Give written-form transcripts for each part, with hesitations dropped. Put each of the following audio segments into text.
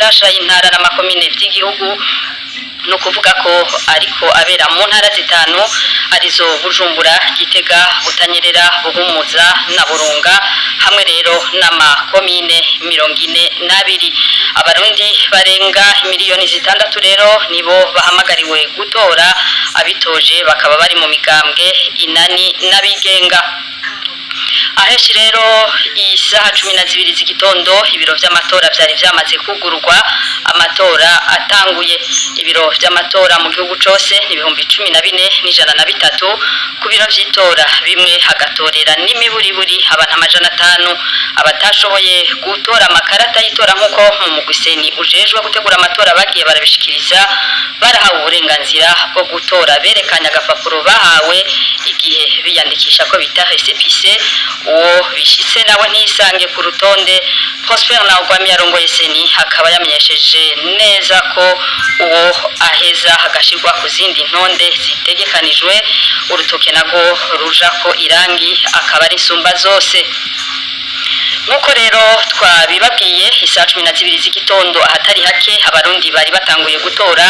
mashasha y'intara n'amakomine by'igihugu no kuvuga ko ariko abera mu ntara zitanu arizo Bujumbura, Gitega, Butanyerera, Buhumuza na Burunga hamwe rero n'amakomine 42. Abarundi barenga miliyoni 6 rero nibo bahamagariwe gutora, abitoje bakaba bari mu migambwe inani n'abigenga. Aheshi rero isaha 12 z'igitondo ibiro vy'amatora vyari vyamaze kugururwa, amatora atanguye. Ibiro vy'amatora mu gihugu cose ni 14,103 ku biro vy'itora bimwe hagatorera n'imiburiburi abantu 500. Abatashoboye gutora amakarata y'itora nkuko mu mugwiseni ujejwe gutegura amatora bagiye barabishikiriza, barahawe uburenganzira bwo gutora berekanya agapapuro bahawe igihe biyandikisha ko bita récépissé. Uwo bishitse nawe ntisange ku rutonde. Prosper Ntawugwamiye arongoye seni akaba yamenyesheje neza ko uwo aheza hagashirwa ku zindi ntonde zitegekanijwe, urutoke nago ruja ko irangi akaba ari insumba zose. Nuko rero twabibabwiye isaha 12 z'igitondo ahatari hake abarundi bari batanguye gutora,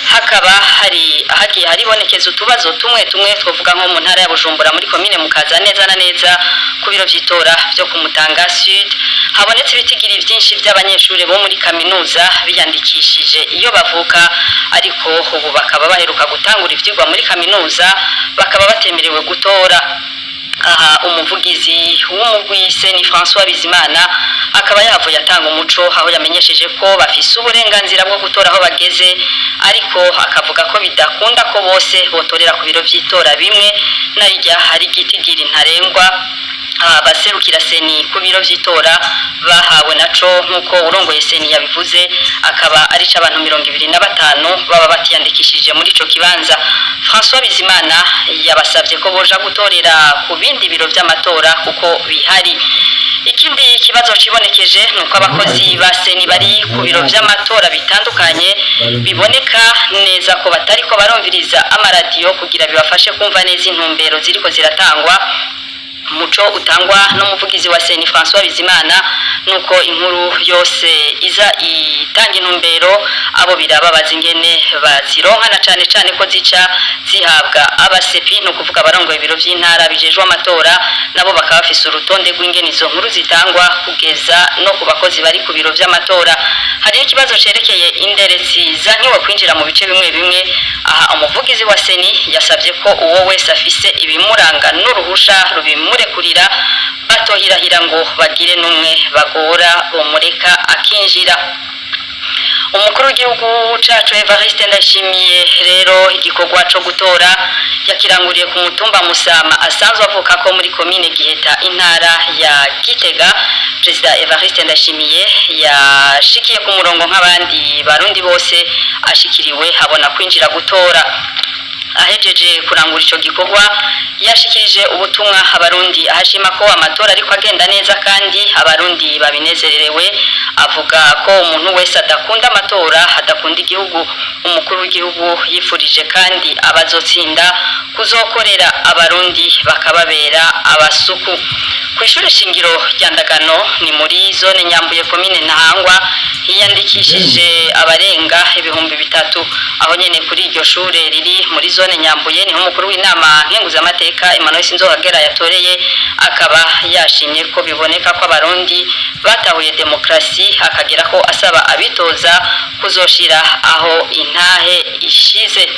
hakaba hagiye haribonekeza utubazo tumwe twovuga nko mu ntara ya Bujumbura muri komine Mukaza neza na neza ku biro vy'itora byo ku Mutanga Sud habonetse ibitigiri byinshi by'abanyeshuri bo muri kaminuza biyandikishije iyo bavuka, ariko ubu bakaba baheruka gutangura ivyigwa muri kaminuza bakaba batemerewe gutora. Aha umuvugizi w'umugwise ni François Bizimana akaba yavuye atanga umuco aho yamenyesheje ko bafise uburenganzira bwo gutora aho bageze, ariko akavuga ko bidakunda ko bose botorera ku biro vy'itora bimwe, narijya hari gitigiri ntarengwa abaserukira seni ku biro vy'itora bahawe naco nkuko urongoye seni yabivuze, akaba ari c'abantu 25 baba batiyandikishije muri ico kibanza. François Bizimana yabasavye ko boja gutorera ku bindi biro vy'amatora kuko bihari. Ikindi kibazo cibonekeje nuko abakozi ba seni bari ku biro vy'amatora bitandukanye biboneka neza ko batari ko barumviriza amaradiyo kugira bibafashe kumva neza intumbero ziriko ziratangwa. Muco utangwa n'umuvugizi wa seni François Bizimana nuko inkuru yose iza itanga intumbero abo birababaza ingene bazironka na cane ko zica zihabwa abasepi, no kuvuga abarongoye ibiro vy'intara bijejwe amatora nabo bakaba bafise urutonde rw'ingene izo nkuru zitangwa kugeza no ku bakozi bari ku biro vy'amatora. Hari ikibazo cerekeye inderetsi zankiwe kwinjira mu bice bimwe. Aha umuvugizi wa seni yasavye ko uwo wese afise ibimuranga n'uruhusha rubimurekurira batohirahira ngo bagire numwe bagora bomureka akinjira. Umukuru w'igihugu cacu Evariste Ndayishimiye rero igikorwa co gutora yakiranguriye ku mutumba Musama asanzwe avuka ko muri komine Giheta intara ya Gitega. Perezida Evariste Ndayishimiye yashikiye ku murongo nk'abandi barundi bose, ashikiriwe habona kwinjira gutora. Ahejeje kurangura ico gikorwa yashikirije ubutumwa abarundi ahashima ko amatora ariko agenda neza kandi abarundi babinezererewe. Avuga ko umuntu wese adakunda amatora adakunda igihugu. Umukuru w'igihugu yifurije kandi abazotsinda kuzokorera abarundi bakababera abasuku. Kw'ishure shingiro rya Ndagano ni muri zone Nyambuye komine Ntahangwa hiyandikishije abarenga 3,000. Aho nyene kuri iryo shure riri muri zone Nyambuye niho umukuru w'inama nkenguzamateka Emmanuel Sinzohagera yatoreye, akaba yashimye ko biboneka ko abarundi batahuye demokrasi, akagira ko asaba abitoza kuzoshira aho intahe ishize.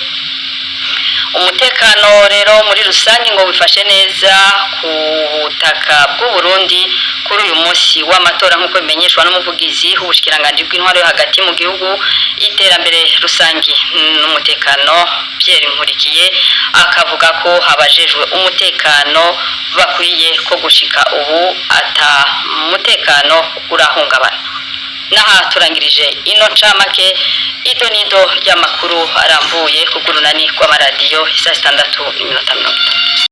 Umutekano rero muri rusange ngo bifashe neza ku butaka bw'u Burundi kuri uyu munsi w'amatora nkuko bimenyeshwa n'umuvugizi w'ubushikiranganje bw'intwaro yo hagati mu gihugu, iterambere rusangi n'umutekano Pierre Nkurikiye akavuga ko abajejwe umutekano bakwiye ko gushika ubu ata umutekano urahungabana. Naha turangirije ino ncamake idonido ry'amakuru arambuye kugurunani kwa maradiyo isa 6:50.